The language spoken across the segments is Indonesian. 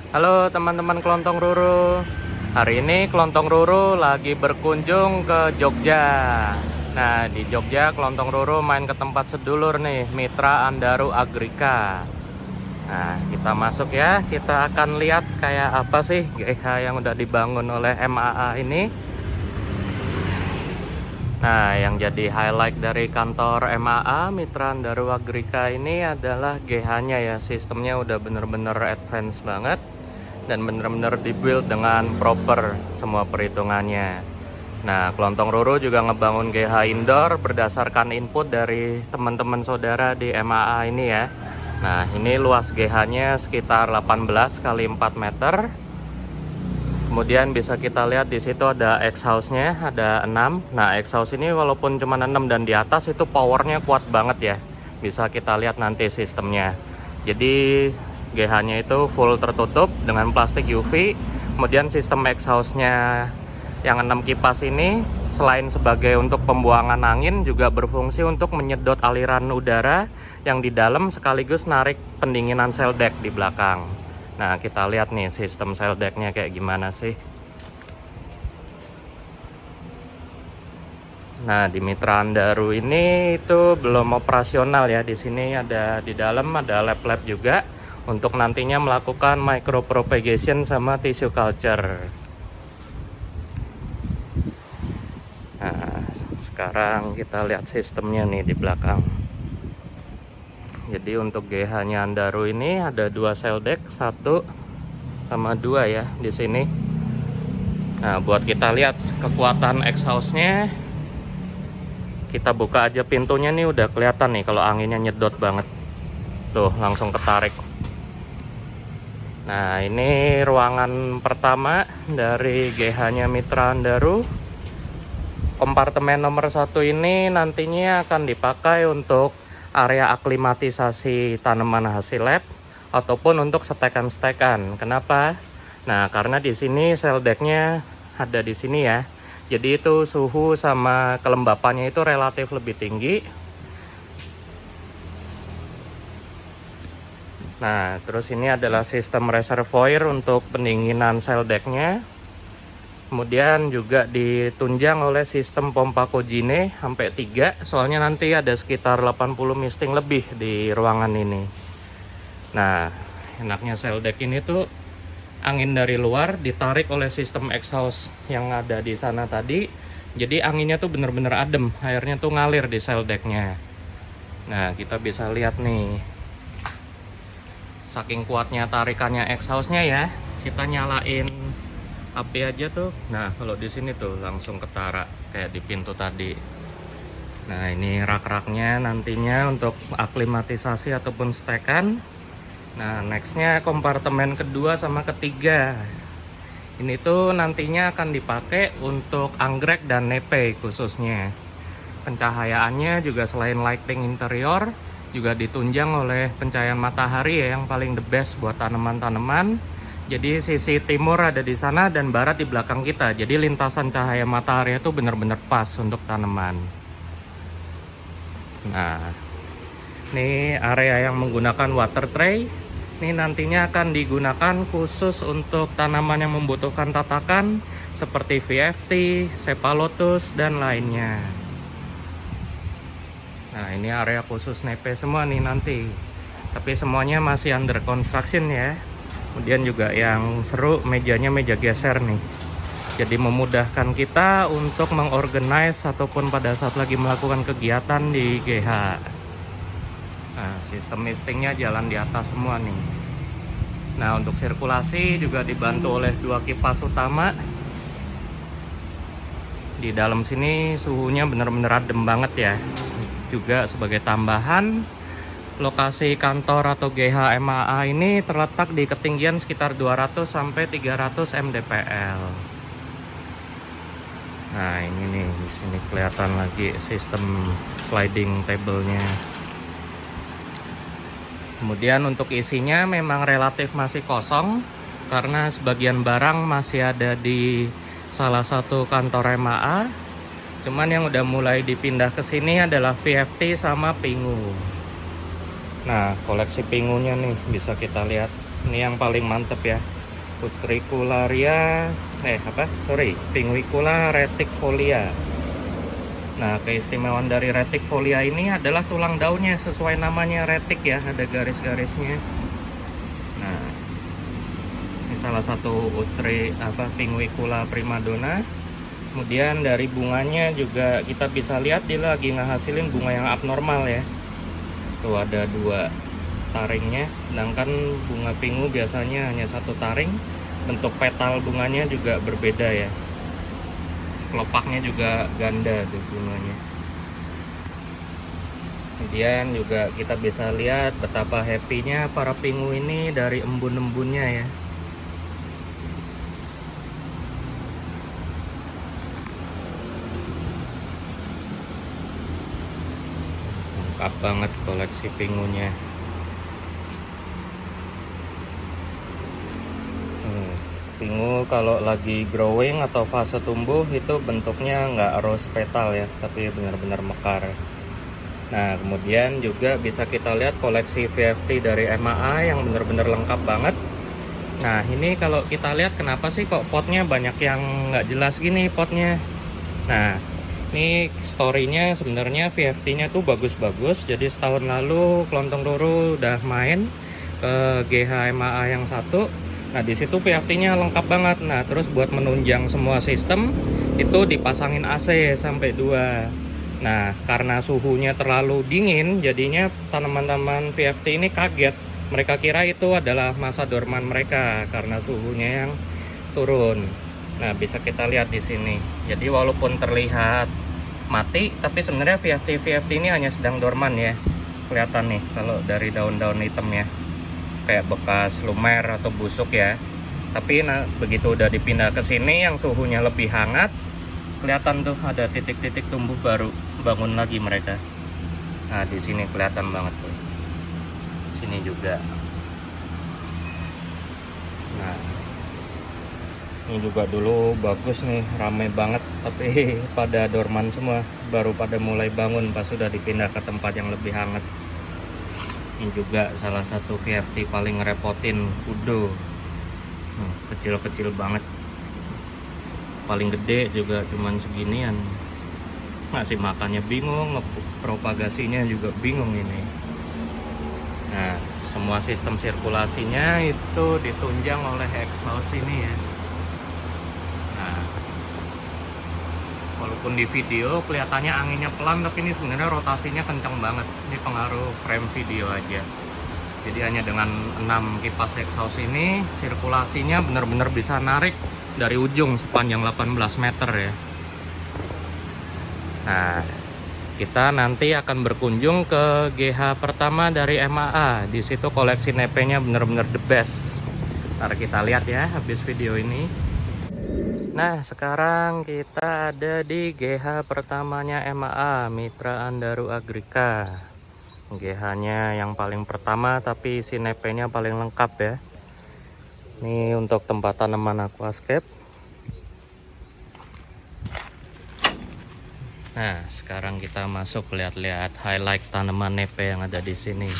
Halo teman-teman Kelontong Ruru. Hari ini Kelontong Ruru lagi berkunjung ke Jogja. Nah, di Jogja Kelontong Ruru main ke tempat sedulur nih, Mitra Andaru Agrika. Nah, kita masuk ya. Kita akan lihat kayak apa sih GH yang udah dibangun oleh MAA ini. Nah, yang jadi highlight dari kantor MAA Mitra Andaru Agrika ini adalah GH-nya ya. Sistemnya udah bener-bener advance banget dan bener-bener dibuild dengan proper semua perhitungannya. Nah, Kelontong Ruru juga ngebangun GH indoor berdasarkan input dari teman-teman saudara di MAA ini ya. Nah, ini luas GH-nya sekitar 18 kali 4 meter. Kemudian bisa kita lihat di situ ada exhaust-nya, ada 6. Nah, exhaust ini walaupun cuma 6 dan di atas itu powernya kuat banget ya. Bisa kita lihat nanti sistemnya. Jadi GH-nya itu full tertutup dengan plastik UV. Kemudian sistem exhaust-nya yang 6 kipas ini selain sebagai untuk pembuangan angin juga berfungsi untuk menyedot aliran udara yang di dalam sekaligus narik pendinginan sail deck di belakang. Nah, kita lihat nih sistem sail deck-nya kayak gimana sih. Nah, di Mitra Andaru ini itu belum operasional ya. Di sini ada di dalam ada lab-lab juga untuk nantinya melakukan micropropagation sama tissue culture. Nah, sekarang kita lihat sistemnya nih di belakang. Jadi untuk GH-nya Andaru ini ada 2 sail deck, 1 sama 2 ya di sini. Nah, buat kita lihat kekuatan exhaust-nya, kita buka aja pintunya nih udah kelihatan nih kalau anginnya nyedot banget. Tuh, langsung ketarik. Nah, ini ruangan pertama dari GH-nya Mitra Andaru. Kompartemen nomor 1 ini nantinya akan dipakai untuk area aklimatisasi tanaman hasil lab ataupun untuk stekan-stekan. Kenapa? Nah, karena di sini sail deck-nya ada di sini ya. Jadi itu suhu sama kelembapannya itu relatif lebih tinggi. Nah, terus ini adalah sistem reservoir untuk pendinginan sail deck-nya. Kemudian juga ditunjang oleh sistem pompa Kojine sampai 3. Soalnya nanti ada sekitar 80 misting lebih di ruangan ini. Nah, enaknya sail deck ini tuh angin dari luar ditarik oleh sistem exhaust yang ada di sana tadi. Jadi anginnya tuh bener-bener adem, airnya tuh ngalir di sail deck-nya. Nah, kita bisa lihat nih. Saking kuatnya tarikannya exhaustnya ya, kita nyalain api aja tuh. Nah, kalau di sini tuh langsung ketara kayak di pintu tadi. Nah, ini rak-raknya nantinya untuk aklimatisasi ataupun stekan. Nah, nextnya kompartemen kedua sama ketiga. Ini tuh nantinya akan dipakai untuk anggrek dan nepe khususnya. Pencahayaannya juga selain lighting interior, juga ditunjang oleh pencahayaan matahari ya, yang paling the best buat tanaman-tanaman. Jadi sisi timur ada di sana dan barat di belakang kita. Jadi lintasan cahaya matahari itu benar-benar pas untuk tanaman. Nah, ini area yang menggunakan water tray. Ini nantinya akan digunakan khusus untuk tanaman yang membutuhkan tatakan seperti VFT, Cephalotus, dan lainnya. Nah, ini area khusus nepe semua nih nanti. Tapi semuanya masih under construction ya. Kemudian juga yang seru mejanya meja geser nih. Jadi memudahkan kita untuk mengorganize ataupun pada saat lagi melakukan kegiatan di GH. Nah, sistem mistingnya jalan di atas semua nih. Nah, untuk sirkulasi juga dibantu oleh 2 kipas utama. Di dalam sini suhunya benar-benar adem banget ya. Juga sebagai tambahan, lokasi kantor atau GH MAA ini terletak di ketinggian sekitar 200 sampai 300 mdpl. Nah, ini nih di sini kelihatan lagi sistem sliding table-nya. Kemudian untuk isinya memang relatif masih kosong karena sebagian barang masih ada di salah satu kantor MAA. Cuman yang udah mulai dipindah ke sini adalah VFT sama pingu. Nah, koleksi pingunya nih bisa kita lihat. Ini yang paling mantep ya. Utricularia Pinguicula retifolia. Nah, keistimewaan dari retifolia ini adalah tulang daunnya sesuai namanya retik ya, ada garis-garisnya. Nah, ini salah satu Pinguicula primadona. Kemudian dari bunganya juga kita bisa lihat dia lagi ngehasilin bunga yang abnormal ya. Tuh ada 2 taringnya, sedangkan bunga pingu biasanya hanya 1 taring. Bentuk petal bunganya juga berbeda ya. Kelopaknya juga ganda tuh bunganya. Kemudian juga kita bisa lihat betapa happy-nya para pingu ini dari embun-embunnya ya. Lengkap banget koleksi pingunya. Pingu kalau lagi growing atau fase tumbuh itu bentuknya nggak rose petal ya, tapi benar-benar mekar. Nah, kemudian juga bisa kita lihat koleksi VFT dari MAA yang benar-benar lengkap banget. Nah, ini kalau kita lihat kenapa sih kok potnya banyak yang nggak jelas gini potnya. Nah, ini story-nya sebenarnya VFT-nya tuh bagus-bagus. Jadi setahun lalu Kelontong Loro udah main ke GH MAA yang 1. Nah, di situ VFT-nya lengkap banget. Nah, terus buat menunjang semua sistem itu dipasangin AC sampai 2. Nah, karena suhunya terlalu dingin, jadinya tanaman-tanaman VFT ini kaget. Mereka kira itu adalah masa dorman mereka karena suhunya yang turun. Nah, bisa kita lihat di sini. Jadi walaupun terlihat mati, tapi sebenarnya VFT ini hanya sedang dorman ya. Kelihatan nih kalau dari daun-daun hitamnya. Kayak bekas lumer atau busuk ya. Tapi begitu udah dipindah ke sini yang suhunya lebih hangat, kelihatan tuh ada titik-titik tumbuh baru, bangun lagi mereka. Nah, di sini kelihatan banget tuh. Sini juga. Nah, ini juga dulu bagus nih, rame banget, tapi pada dorman semua, baru pada mulai bangun pas sudah dipindah ke tempat yang lebih hangat. Ini juga salah satu VFT paling ngerepotin kudo. Kecil-kecil banget. Paling gede juga cuman seginian. Ngasih makannya bingung, propagasinya juga bingung ini. Nah, semua sistem sirkulasinya itu ditunjang oleh exhaust ini ya. Nah, walaupun di video kelihatannya anginnya pelan, tapi ini sebenarnya rotasinya kencang banget. Ini pengaruh frame video aja. Jadi hanya dengan 6 kipas exhaust ini, sirkulasinya benar-benar bisa narik dari ujung sepanjang 18 meter ya. Nah, kita nanti akan berkunjung ke GH pertama dari MAA. Di situ koleksi nepe-nya benar-benar the best. Ntar kita lihat ya habis video ini. Nah, sekarang kita ada di GH pertamanya MAA, Mitra Andaru Agrika. GH-nya yang paling pertama, tapi si nepe-nya paling lengkap ya. Ini untuk tempat tanaman aquascape. Nah, sekarang kita masuk lihat-lihat highlight tanaman nepe yang ada di sini.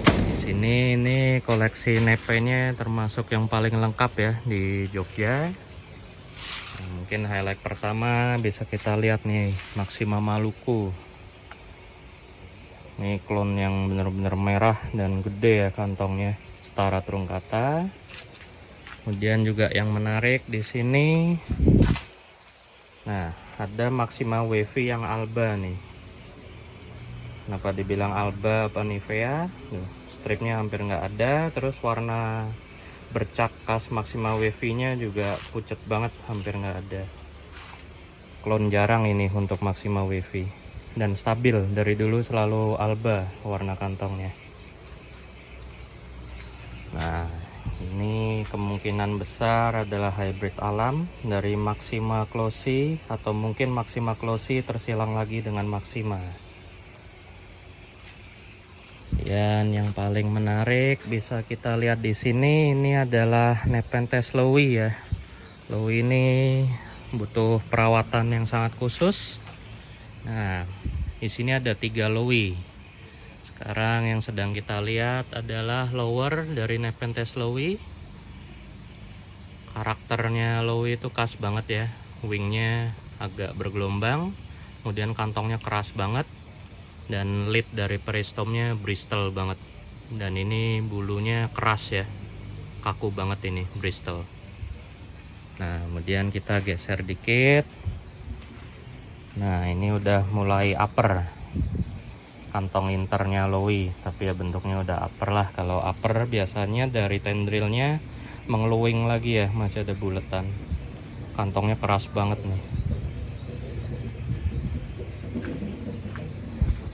Di sini ini koleksi nepe-nya termasuk yang paling lengkap ya di Jogja. Nah, mungkin highlight pertama bisa kita lihat nih, Maxima Maluku. Ini klon yang benar-benar merah dan gede ya kantongnya, setara truncata. Kemudian juga yang menarik di sini. Nah, ada Maxima Wavy yang alba nih. Kenapa dibilang alba apa nivea? Stripnya hampir nggak ada. Terus warna bercak khas Maxima Wavy-nya juga pucat banget, hampir nggak ada. Klon jarang ini untuk Maxima Wavy. Dan stabil, dari dulu selalu alba warna kantongnya. Nah, ini kemungkinan besar adalah hybrid alam dari Maxima closi, atau mungkin Maxima closi tersilang lagi dengan Maxima. Dan yang paling menarik bisa kita lihat di sini, ini adalah Nepenthes lowi ya. Lowi ini butuh perawatan yang sangat khusus. Nah, di sini ada 3 lowi. Sekarang yang sedang kita lihat adalah lower dari Nepenthes lowi. Karakternya Lowy itu khas banget ya, wingnya agak bergelombang, kemudian kantongnya keras banget, dan lid dari peristomnya Bristol banget, dan ini bulunya keras ya, kaku banget ini Bristol. Nah kemudian kita geser dikit. Nah ini udah mulai upper, kantong internya Lowy, tapi ya bentuknya udah upper lah. Kalau upper biasanya dari tendrilnya mengeluing lagi ya, masih ada buletan. Kantongnya keras banget nih.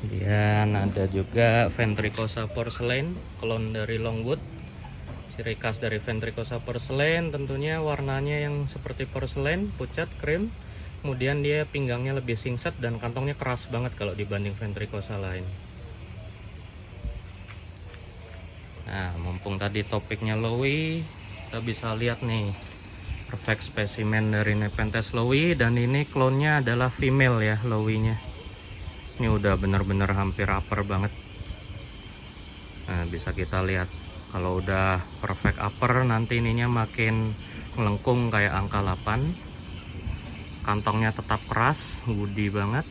Kemudian ada juga Ventricosa porcelain, klon dari Longwood. Ciri khas dari Ventricosa porcelain tentunya warnanya yang seperti porcelain, pucat, krim. Kemudian dia pinggangnya lebih singset dan kantongnya keras banget kalau dibanding Ventricosa lain. Nah, mumpung tadi topiknya Lowy, kita bisa lihat nih perfect specimen dari Nepenthes Lowy, dan ini klonnya adalah female ya Lowy-nya. Ini udah bener-bener hampir upper banget. Nah, bisa kita lihat kalau udah perfect upper nanti ininya makin melengkung kayak angka 8. Kantongnya tetap keras, woody banget,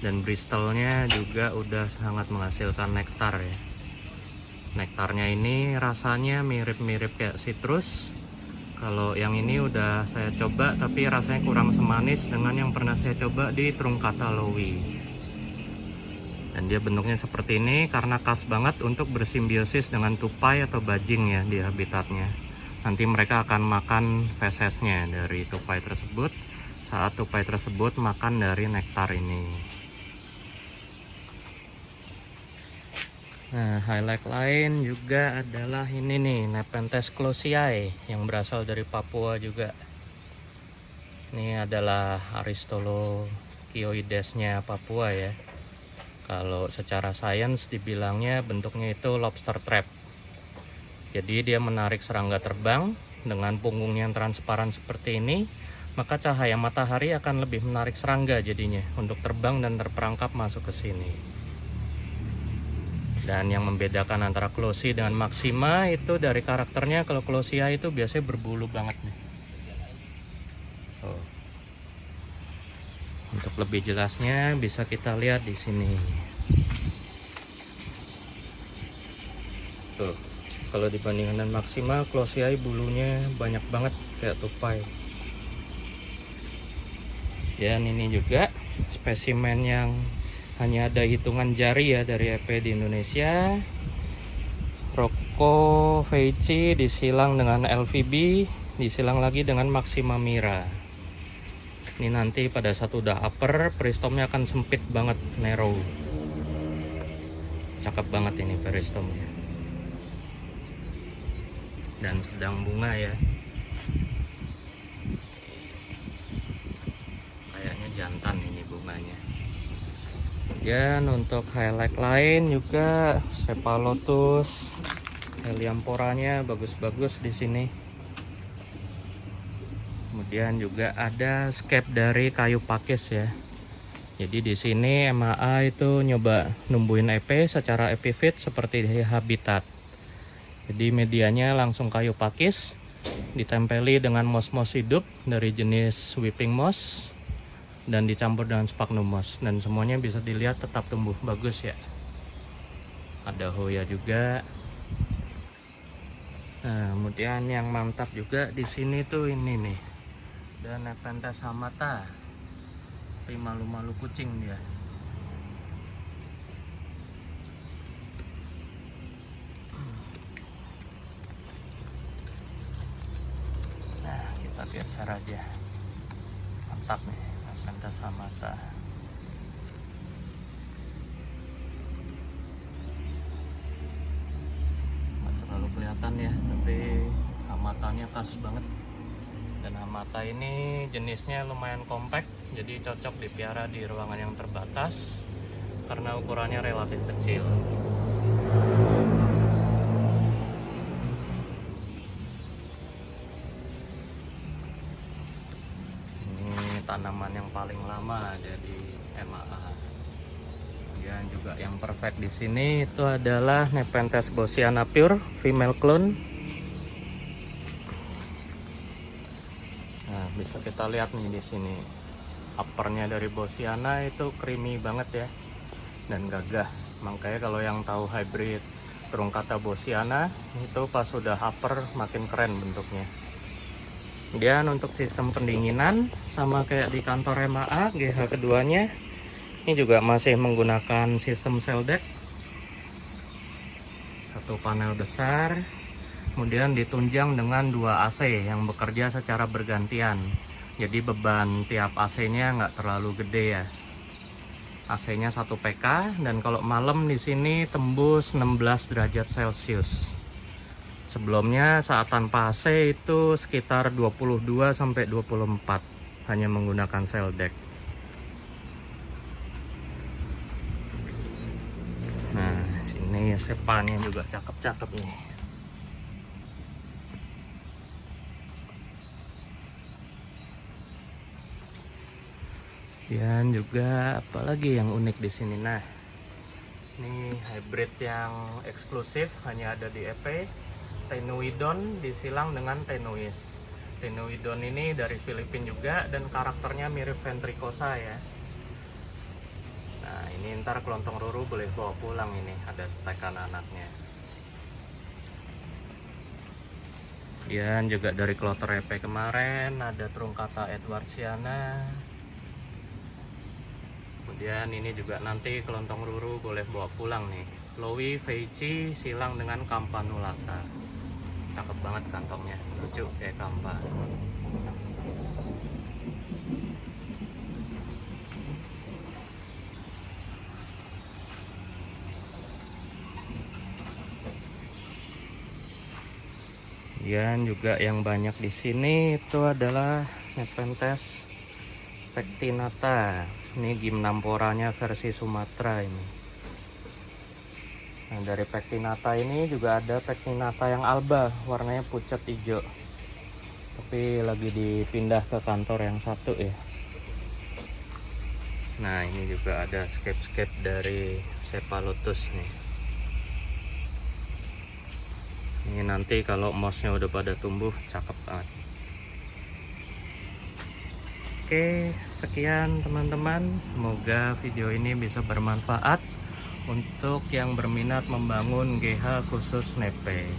dan Bristolnya juga udah sangat menghasilkan nektar ya. Nektarnya ini rasanya mirip-mirip kayak citrus. Kalau yang ini udah saya coba tapi rasanya kurang semanis dengan yang pernah saya coba di Truncata Lowy. Dan dia bentuknya seperti ini karena khas banget untuk bersimbiosis dengan tupai atau bajing ya di habitatnya. Nanti mereka akan makan fesesnya dari tupai tersebut saat tupai tersebut makan dari nektar ini. Nah, highlight lain juga adalah ini nih, Nepenthes closii yang berasal dari Papua juga. Ini adalah Aristolochioidesnya Papua ya. Kalau secara sains dibilangnya bentuknya itu lobster trap. Jadi dia menarik serangga terbang dengan punggungnya yang transparan seperti ini. Maka cahaya matahari akan lebih menarik serangga jadinya untuk terbang dan terperangkap masuk ke sini. Dan yang membedakan antara Closii dengan Maxima itu dari karakternya. Kalau Closii itu biasanya berbulu banget nih. Oh. Untuk lebih jelasnya bisa kita lihat di sini. Tuh, kalau dibandingkan dengan Maxima, Closii bulunya banyak banget kayak tupai. Dan ini juga spesimen yang hanya ada hitungan jari ya dari EP di Indonesia. Rocco Veici disilang dengan LVB, disilang lagi dengan Maxima Mira. Ini nanti pada saat udah upper, peristomnya akan sempit banget, narrow. Cakep banget ini peristomnya. Dan sedang bunga ya. Jantan ini bunganya. Dan untuk highlight lain juga Cephalotus heliamporanya bagus-bagus di sini. Kemudian juga ada scape dari kayu pakis ya. Jadi di sini MAA itu nyoba numbuhin EP secara epifit seperti di habitat. Jadi medianya langsung kayu pakis, ditempeli dengan moss-moss hidup dari jenis weeping moss, dan dicampur dengan sphagnum moss, dan semuanya bisa dilihat tetap tumbuh bagus ya. Ada Hoya juga. Nah, kemudian yang mantap juga di sini tuh ini nih, dan Nepenthes hamata, malu-malu kucing dia. Nah, kita geser aja. Mantap nih. Nepenthes hamata. Nggak terlalu kelihatan ya, tapi hamatanya khas banget. Dan hamata ini jenisnya lumayan kompak, jadi cocok dipiara di ruangan yang terbatas karena ukurannya relatif kecil. Tanaman yang paling lama ada di MAA. Kemudian juga yang perfect di sini itu adalah Nepenthes Gaussiana Pure female clone. bisa kita lihat nih di sini. Uppernya dari Boschiana itu creamy banget ya, dan gagah. Makanya kalau yang tahu hybrid Truncata Boschiana itu pas sudah upper makin keren bentuknya. Kemudian untuk sistem pendinginan sama kayak di kantor MAA GH keduanya, ini juga masih menggunakan sistem Seldeck. Satu panel besar, kemudian ditunjang dengan 2 AC yang bekerja secara bergantian. Jadi beban tiap AC-nya nggak terlalu gede ya. AC-nya 1 PK, dan kalau malam di sini tembus 16 derajat Celcius. Sebelumnya saat tanpa AC itu sekitar 22 sampai 24, hanya menggunakan Seldeck. Nah, sini sepannya juga cakep-cakep nih. Dan juga apalagi yang unik di sini. Nah, ini hybrid yang eksklusif hanya ada di EP. Tenuidon disilang dengan Tenuis. Tenuidon ini dari Filipina juga dan karakternya mirip Ventricosa ya. Nah, ini ntar kelontong Ruru boleh bawa pulang, ini ada stekan anaknya. Dan juga dari kloter EP kemarin ada Truncata Edwardsiana. Kemudian ini juga nanti kelontong Ruru boleh bawa pulang nih. Lowy Feici silang dengan Campanulata. Cakep banget kantongnya, lucu kayak kampa. Dan juga yang banyak di sini itu adalah Nepenthes pectinata. Ini Gymnamphoranya versi Sumatera ini. Nah, dari pectinata ini juga ada pectinata yang alba, warnanya pucat hijau. Tapi lagi dipindah ke kantor yang satu ya. Nah, ini juga ada scape-scape dari Cephalotus nih. Ini nanti kalau mossnya udah pada tumbuh, cakep banget. Oke, sekian teman-teman. Semoga video ini bisa bermanfaat untuk yang berminat membangun GH khusus Nepe.